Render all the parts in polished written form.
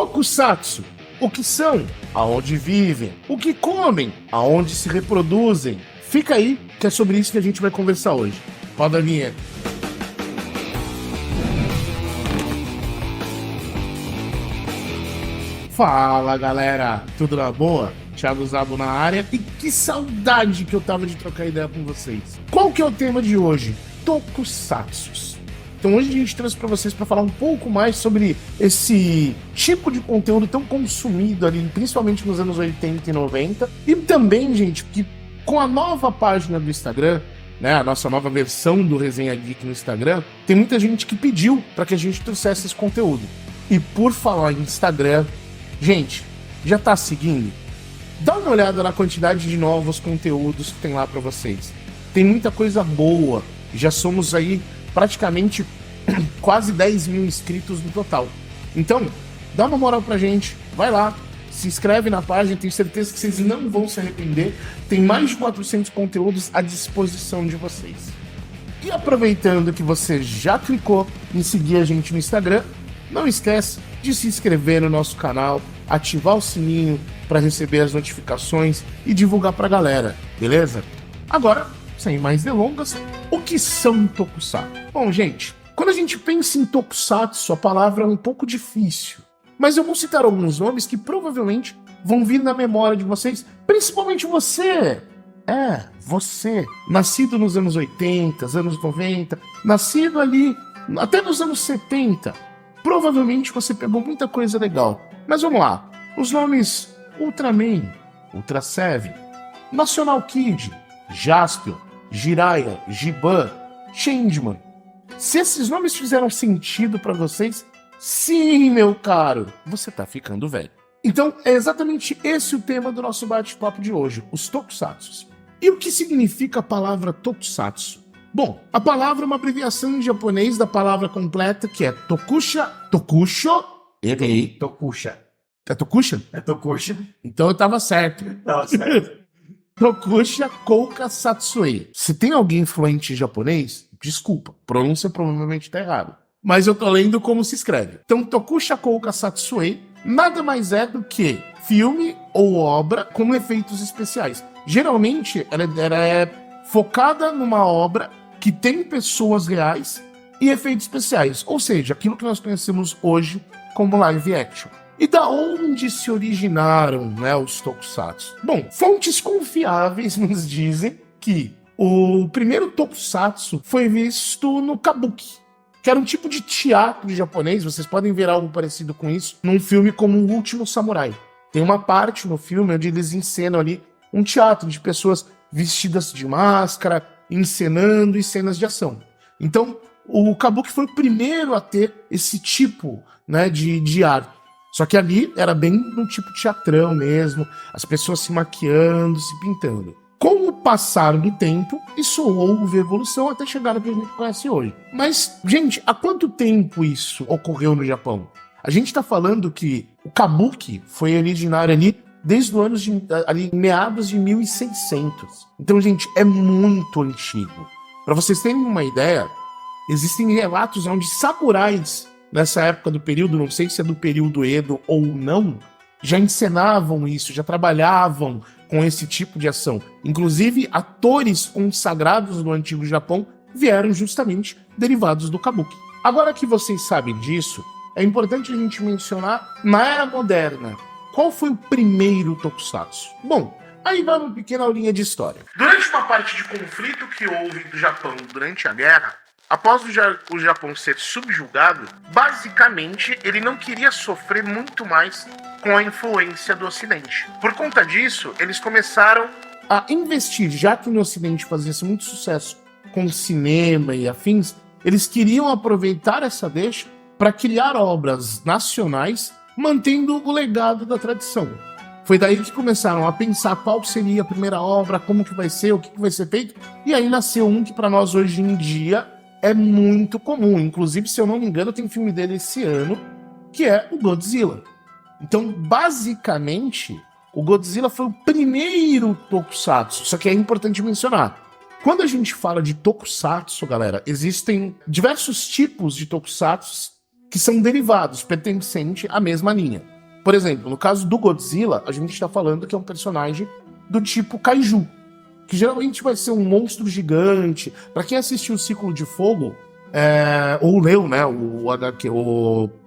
Tokusatsu. O que são? Aonde vivem? O que comem? Aonde se reproduzem? Fica aí, que é sobre isso que a gente vai conversar hoje. Roda a vinheta. Fala, galera. Tudo na boa? Thiago Zabo na área. E que saudade que eu tava de trocar ideia com vocês. Qual que é o tema de hoje? Tokusatsus. Então hoje a gente trouxe para vocês para falar um pouco mais sobre esse tipo de conteúdo tão consumido ali, principalmente nos anos 80 e 90. E também, gente, que com a nova página do Instagram, né, a nossa nova versão do Resenha Geek no Instagram, tem muita gente que pediu para que a gente trouxesse esse conteúdo. E por falar em Instagram, gente, já tá seguindo? Dá uma olhada na quantidade de novos conteúdos que tem lá para vocês. Tem muita coisa boa. Já somos aí praticamente quase 10 mil inscritos no total. Então, dá uma moral pra gente, vai lá, se inscreve na página, tenho certeza que vocês não vão se arrepender. Tem mais de 400 conteúdos à disposição de vocês. E aproveitando que você já clicou em seguir a gente no Instagram, não esquece de se inscrever no nosso canal, ativar o sininho para receber as notificações e divulgar pra galera, beleza? Agora, sem mais delongas, o que são Tokusatsu? Bom, gente, quando a gente pensa em Tokusatsu, a palavra é um pouco difícil. Mas eu vou citar alguns nomes que provavelmente vão vir na memória de vocês, principalmente você. Você. Nascido nos anos 80, anos 90, nascido ali até nos anos 70. Provavelmente você pegou muita coisa legal. Mas vamos lá. Os nomes Ultraman, Ultra Seven, National Kid, Jaspion, Jiraiya, Giban, Changeman. Se esses nomes fizeram sentido pra vocês, sim, meu caro, você tá ficando velho. Então, é exatamente esse o tema do nosso bate-papo de hoje, os Tokusatsus. E o que significa a palavra Tokusatsu? Bom, a palavra é uma abreviação em japonês da palavra completa, que é Tokusho. Errei. Tokusha. É Tokusha? É Tokusha. Então eu tava certo. Tava certo. Tokusha Kouka Satsue. Se tem alguém fluente em japonês, desculpa, pronúncia provavelmente tá errado. Mas eu tô lendo como se escreve. Então, Tokusha Kouka Satsue nada mais é do que filme ou obra com efeitos especiais. Geralmente, ela é focada numa obra que tem pessoas reais e efeitos especiais. Ou seja, aquilo que nós conhecemos hoje como live action. E da onde se originaram, né, os Tokusatsu? Bom, fontes confiáveis nos dizem que o primeiro Tokusatsu foi visto no Kabuki, que era um tipo de teatro japonês. Vocês podem ver algo parecido com isso num filme como O Último Samurai. Tem uma parte no filme onde eles encenam ali um teatro de pessoas vestidas de máscara, encenando cenas de ação. Então, o Kabuki foi o primeiro a ter esse tipo, né, de arte. Só que ali era bem um tipo teatrão mesmo, as pessoas se maquiando, se pintando. Com o passar do tempo, isso houve evolução até chegar no que a gente conhece hoje. Mas, gente, há quanto tempo isso ocorreu no Japão? A gente está falando que o Kabuki foi originário ali desde os anos ali, meados de 1600. Então, gente, é muito antigo. Para vocês terem uma ideia, existem relatos onde samurais nessa época do período, não sei se é do período Edo ou não, já encenavam isso, já trabalhavam com esse tipo de ação. Inclusive, atores consagrados no antigo Japão vieram justamente derivados do Kabuki. Agora que vocês sabem disso, é importante a gente mencionar, na era moderna, qual foi o primeiro Tokusatsu? Bom, aí vai uma pequena aulinha de história. Durante uma parte de conflito que houve no Japão durante a guerra, após o Japão ser subjugado, basicamente ele não queria sofrer muito mais com a influência do Ocidente. Por conta disso, eles começaram a investir, já que no Ocidente fazia-se muito sucesso com cinema e afins, eles queriam aproveitar essa deixa para criar obras nacionais, mantendo o legado da tradição. Foi daí que começaram a pensar qual seria a primeira obra, como que vai ser, o que vai ser feito, e aí nasceu um que para nós hoje em dia é muito comum. Inclusive, se eu não me engano, tem um filme dele esse ano, que é o Godzilla. Então, basicamente, o Godzilla foi o primeiro Tokusatsu. Só que é importante mencionar. Quando a gente fala de Tokusatsu, galera, existem diversos tipos de Tokusatsu que são derivados, pertencentes à mesma linha. Por exemplo, no caso do Godzilla, a gente está falando que é um personagem do tipo Kaiju, que geralmente vai ser um monstro gigante. Para quem assistiu o Ciclo de Fogo, ou leu, né, o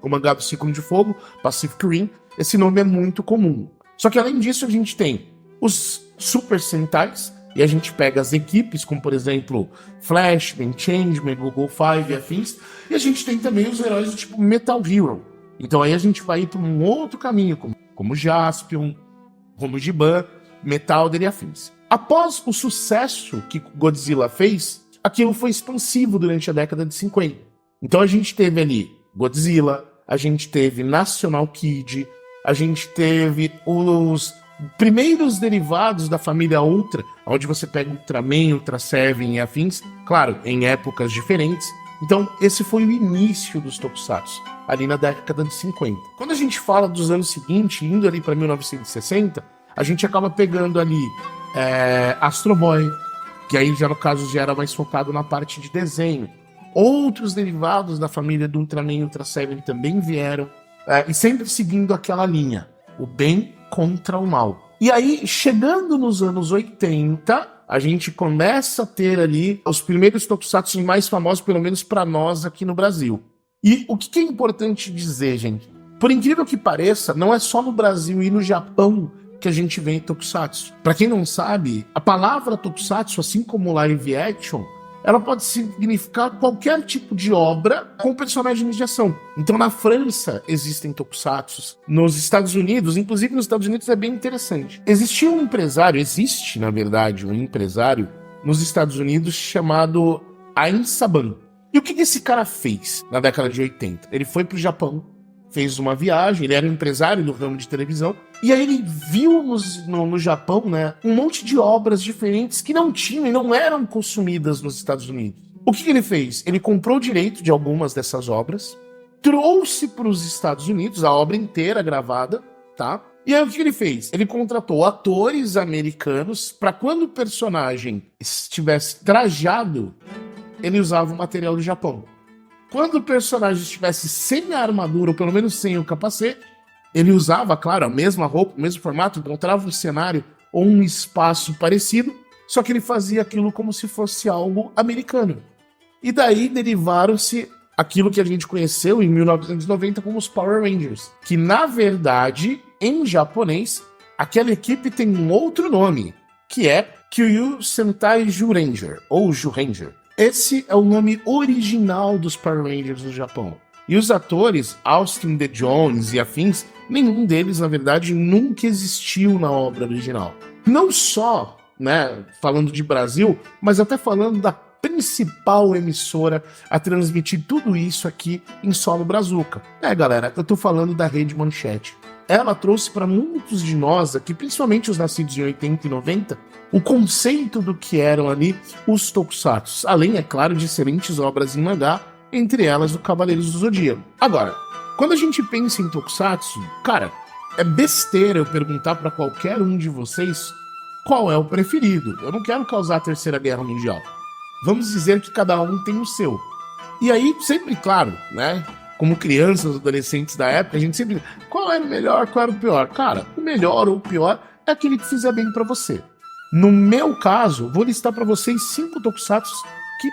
mangá do Ciclo de Fogo, Pacific Rim, esse nome é muito comum. Só que além disso, a gente tem os Super Sentais, e a gente pega as equipes, como por exemplo Flashman, Changeman, Google Five e afins, e a gente tem também os heróis do tipo Metal Hero. Então aí a gente vai ir para um outro caminho, como Jaspion, como Giban, Metalder e afins. Após o sucesso que Godzilla fez, aquilo foi expansivo durante a década de 50. Então a gente teve ali Godzilla, a gente teve National Kid, a gente teve os primeiros derivados da família Ultra, onde você pega Ultraman, Ultra Seven e afins, claro, em épocas diferentes. Então esse foi o início dos Tokusatsu, ali na década de 50. Quando a gente fala dos anos seguintes, indo ali para 1960, a gente acaba pegando ali Astro Boy, que aí já no caso já era mais focado na parte de desenho. Outros derivados da família do Ultraman e Ultra Seven também vieram, e sempre seguindo aquela linha, o bem contra o mal. E aí, chegando nos anos 80, a gente começa a ter ali os primeiros tokusatsu mais famosos, pelo menos para nós aqui no Brasil. E o que é importante dizer, gente? Por incrível que pareça, não é só no Brasil e no Japão que a gente vê tokusatsu. Para quem não sabe, a palavra tokusatsu, assim como live action, ela pode significar qualquer tipo de obra com personagens de ação. Então, na França, existem tokusatsus. Nos Estados Unidos, inclusive nos Estados Unidos é bem interessante. Existe, na verdade, um empresário nos Estados Unidos chamado Ain Saban. E o que esse cara fez na década de 80? Ele foi pro Japão, fez uma viagem, ele era um empresário do ramo de televisão, e aí ele viu no Japão, né, um monte de obras diferentes que não tinham e não eram consumidas nos Estados Unidos. O que ele fez? Ele comprou o direito de algumas dessas obras, trouxe para os Estados Unidos a obra inteira gravada, tá? E aí o que ele fez? Ele contratou atores americanos para quando o personagem estivesse trajado, ele usava o material do Japão. Quando o personagem estivesse sem a armadura, ou pelo menos sem o capacete, ele usava, claro, a mesma roupa, o mesmo formato, encontrava um cenário ou um espaço parecido, só que ele fazia aquilo como se fosse algo americano. E daí derivaram-se aquilo que a gente conheceu em 1990 como os Power Rangers, que na verdade, em japonês, aquela equipe tem um outro nome, que é Kyoryu Sentai Zyuranger, ou Zyuranger. Esse é o nome original dos Power Rangers no Japão. E os atores, Austin The Jones e afins, nenhum deles, na verdade, nunca existiu na obra original. Não só, né, falando de Brasil, mas até falando da principal emissora a transmitir tudo isso aqui em solo Brazuca. Galera, eu tô falando da Rede Manchete. Ela trouxe para muitos de nós aqui, principalmente os nascidos em 80 e 90, o conceito do que eram ali os tokusatsu, além, é claro, de excelentes obras em mangá, entre elas o Cavaleiros do Zodíaco. Agora, quando a gente pensa em tokusatsu, cara, é besteira eu perguntar para qualquer um de vocês qual é o preferido. Eu não quero causar a Terceira Guerra Mundial. Vamos dizer que cada um tem o seu. E aí, sempre, claro, né? Como crianças, adolescentes da época, a gente sempre... Qual era o melhor, qual era o pior? Cara, o melhor ou o pior é aquele que fizer bem pra você. No meu caso, vou listar pra vocês 5 tokusatsu que,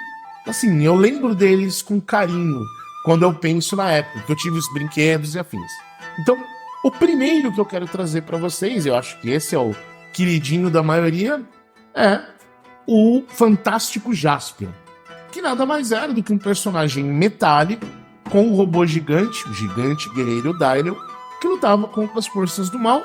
assim, eu lembro deles com carinho quando eu penso na época, que eu tive os brinquedos e afins. Então, o primeiro que eu quero trazer pra vocês, eu acho que esse é o queridinho da maioria, é o Fantástico Jaspion, que nada mais era do que um personagem metálico com um robô gigante, o gigante guerreiro Dynel, que lutava contra as forças do mal,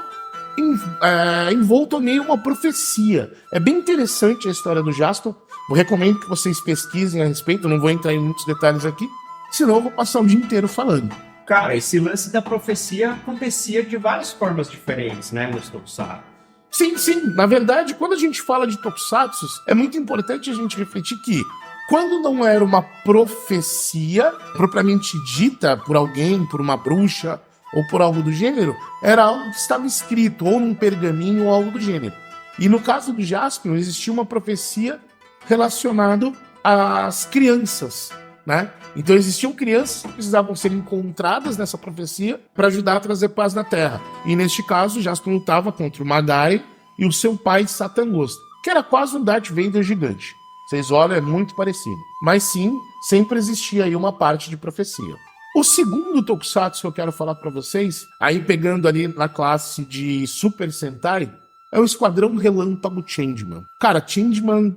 envolto em uma profecia. É bem interessante a história do Jaspion. Eu recomendo que vocês pesquisem a respeito, não vou entrar em muitos detalhes aqui, senão eu vou passar o dia inteiro falando. Cara, esse lance da profecia acontecia de várias formas diferentes, né, nos tokusatsu. Sim, sim. Na verdade, quando a gente fala de tokusatsu, é muito importante a gente refletir que quando não era uma profecia propriamente dita por alguém, por uma bruxa ou por algo do gênero, era algo que estava escrito, ou num pergaminho ou algo do gênero. E no caso do Jaspion, existia uma profecia relacionada às crianças. né? Então existiam crianças que precisavam ser encontradas nessa profecia para ajudar a trazer paz na Terra. E neste caso, Jaspion lutava contra o Magai e o seu pai Satangosto, que era quase um Darth Vader gigante. Vocês olham, é muito parecido. Mas sim, sempre existia aí uma parte de profecia. O segundo Tokusatsu que eu quero falar para vocês, aí pegando ali na classe de Super Sentai, é o Esquadrão Relâmpago Changeman. Cara, Changeman,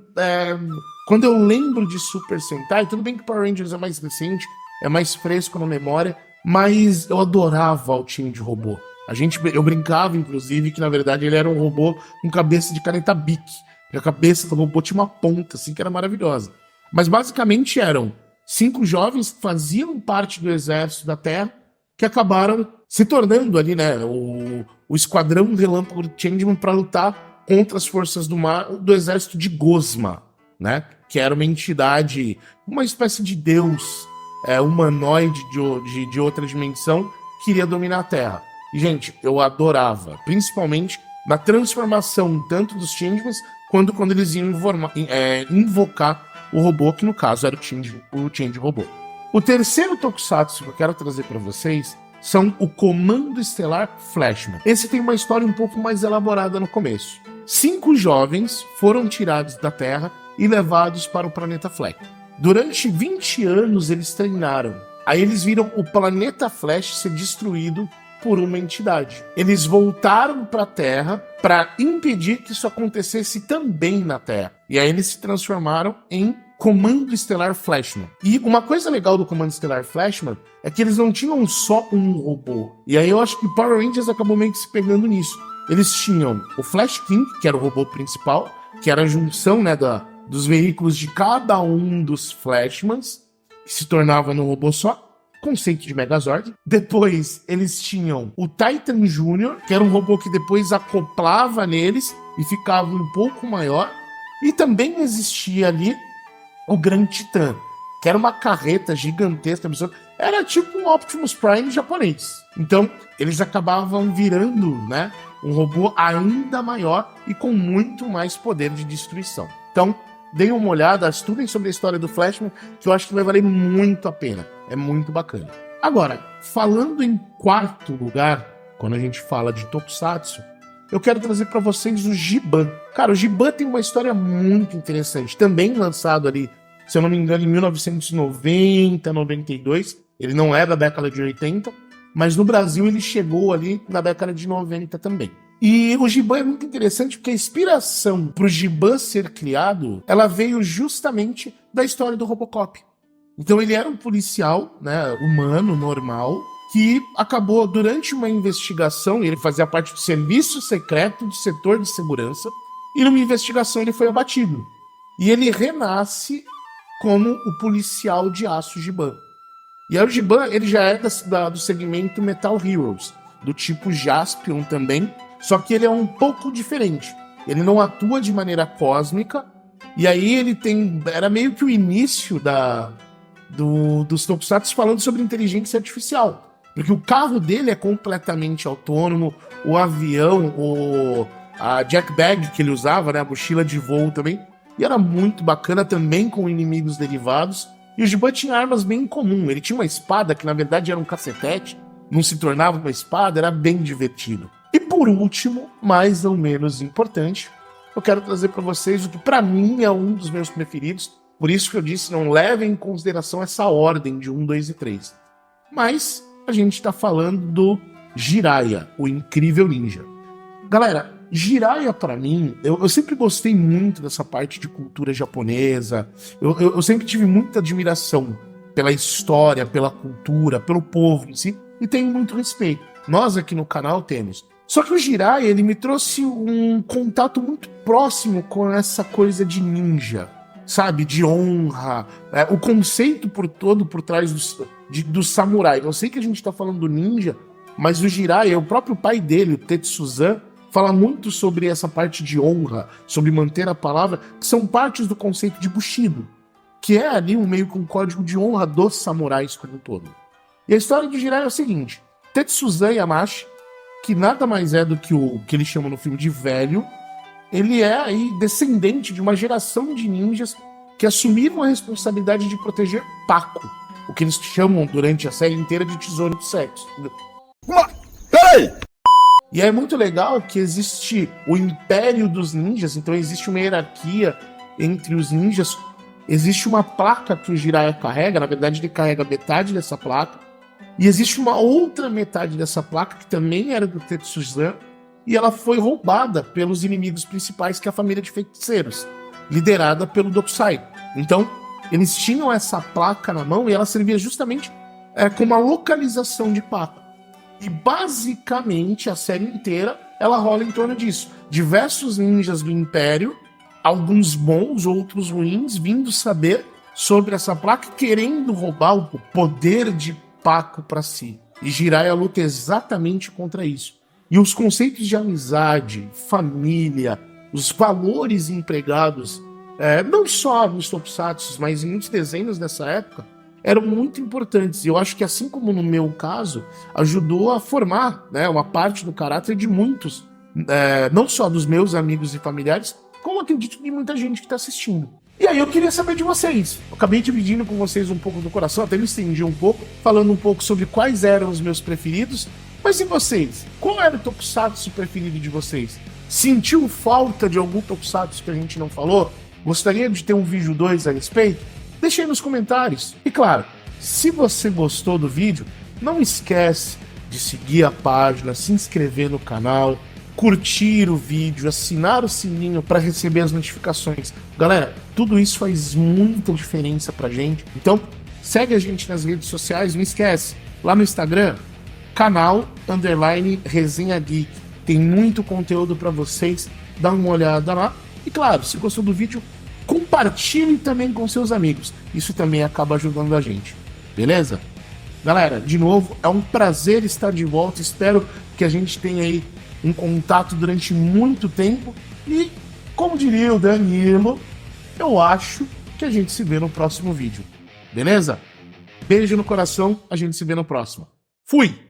quando eu lembro de Super Sentai, tudo bem que Power Rangers é mais recente, é mais fresco na memória, mas eu adorava o Change Robô. Eu brincava, inclusive, que na verdade ele era um robô com cabeça de caneta Bic. E a cabeça do robô tinha uma ponta, assim, que era maravilhosa. Mas basicamente eram 5 jovens que faziam parte do exército da Terra, que acabaram se tornando ali, né, o Esquadrão Relâmpago Changeman para lutar contra as forças do mar do exército de Gozma, né, que era uma entidade, uma espécie de deus humanoide de outra dimensão que iria dominar a Terra. E, gente, eu adorava, principalmente na transformação tanto dos Changemans quanto quando eles iam invocar o robô, que no caso era o Change Robô. O terceiro Tokusatsu que eu quero trazer para vocês são o Comando Estelar Flashman. Esse tem uma história um pouco mais elaborada no começo. 5 jovens foram tirados da Terra e levados para o planeta Fleck. Durante 20 anos eles treinaram. Aí eles viram o planeta Flash ser destruído por uma entidade. Eles voltaram para a Terra para impedir que isso acontecesse também na Terra. E aí eles se transformaram em Comando Estelar Flashman. E uma coisa legal do Comando Estelar Flashman é que eles não tinham só um robô. E aí eu acho que Power Rangers acabou meio que se pegando nisso. Eles tinham o Flash King, que era o robô principal, que era a junção, né, dos veículos de cada um dos Flashmans, que se tornava num robô só. Conceito de Megazord. Depois eles tinham o Titan Jr., que era um robô que depois acoplava neles e ficava um pouco maior. E também existia ali o Gran Titã, que era uma carreta gigantesca. Era tipo um Optimus Prime japonês. Então eles acabavam virando, né, um robô ainda maior e com muito mais poder de destruição. Então deem uma olhada, estudem sobre a história do Flashman, que eu acho que vai valer muito a pena. É muito bacana. Agora, falando em quarto lugar, quando a gente fala de Tokusatsu, eu quero trazer para vocês o Giban. Cara, o Giban tem uma história muito interessante. Também lançado ali, se eu não me engano, em 1990, 92. Ele não é da década de 80, mas no Brasil ele chegou ali na década de 90 também. E o Giban é muito interessante porque a inspiração para o Giban ser criado, ela veio justamente da história do Robocop. Então ele era um policial, né, humano, normal, que acabou, durante uma investigação, ele fazia parte do serviço secreto do setor de segurança, e numa investigação ele foi abatido. E ele renasce como o policial de aço Giban. E aí o Giban, ele já é do segmento Metal Heroes, do tipo Jaspion também, só que ele é um pouco diferente. Ele não atua de maneira cósmica, e aí ele era meio que o início dos Tokusatsu falando sobre inteligência artificial. Porque o carro dele é completamente autônomo, o avião, a jackbag que ele usava, né, a mochila de voo também, e era muito bacana também com inimigos derivados. E o Giban tinha armas bem incomum. Ele tinha uma espada que na verdade era um cacetete, não se tornava uma espada, era bem divertido. E por último, mais ou menos importante, eu quero trazer para vocês o que para mim é um dos meus preferidos. Por isso que eu disse, não levem em consideração essa ordem de 1, 2 e 3. Mas a gente está falando do Jiraiya, o Incrível Ninja. Galera, Jiraiya para mim, eu sempre gostei muito dessa parte de cultura japonesa. Eu sempre tive muita admiração pela história, pela cultura, pelo povo em si, e tenho muito respeito. Nós aqui no canal temos. Só que o Jiraiya, ele me trouxe um contato muito próximo com essa coisa de ninja, sabe? De honra. O conceito por trás do samurai. Eu sei que a gente tá falando do ninja, mas o Jiraiya, o próprio pai dele, o Tetsuzan, fala muito sobre essa parte de honra, sobre manter a palavra, que são partes do conceito de Bushido, que é ali meio que um código de honra dos samurais como um todo. E a história do Jiraiya é o seguinte: Tetsuzan Yamashi, que nada mais é do que o que ele chama no filme de velho, ele é aí descendente de uma geração de ninjas que assumiram a responsabilidade de proteger Paco, o que eles chamam durante a série inteira de Tesouro do Sexo. Peraí! E é muito legal que existe o Império dos Ninjas, então existe uma hierarquia entre os ninjas. Existe uma placa que o Jiraiya carrega, na verdade ele carrega metade dessa placa, e existe uma outra metade dessa placa que também era do Tetsuzan, e ela foi roubada pelos inimigos principais, que é a família de feiticeiros, liderada pelo Dokusai. Então, eles tinham essa placa na mão e ela servia justamente como uma localização de Paco. E basicamente a série inteira ela rola em torno disso. Diversos ninjas do Império, alguns bons, outros ruins, vindo saber sobre essa placa, querendo roubar o poder de Paco para si. E Jiraiya luta exatamente contra isso. E os conceitos de amizade, família, os valores empregados, não só nos Tokusatsu, mas em muitos desenhos dessa época, eram muito importantes. E eu acho que, assim como no meu caso, ajudou a formar, né, uma parte do caráter de muitos, não só dos meus amigos e familiares, como acredito de muita gente que está assistindo. E aí eu queria saber de vocês. Eu acabei dividindo com vocês um pouco do coração, até me estendi um pouco, falando um pouco sobre quais eram os meus preferidos. Mas e vocês? Qual era o Tokusatsu preferido de vocês? Sentiu falta de algum Tokusatsu que a gente não falou? Gostaria de ter um vídeo 2 a respeito? Deixe aí nos comentários. E claro, se você gostou do vídeo, não esquece de seguir a página, se inscrever no canal, curtir o vídeo, assinar o sininho para receber as notificações. Galera, tudo isso faz muita diferença pra gente. Então, segue a gente nas redes sociais, não esquece. Lá no Instagram, canal_Resenha Geek. Tem muito conteúdo para vocês. Dá uma olhada lá. E claro, se gostou do vídeo, compartilhe também com seus amigos. Isso também acaba ajudando a gente. Beleza? Galera, de novo, é um prazer estar de volta. Espero que a gente tenha aí um contato durante muito tempo. E, como diria o Danilo, eu acho que a gente se vê no próximo vídeo. Beleza? Beijo no coração, a gente se vê no próximo. Fui!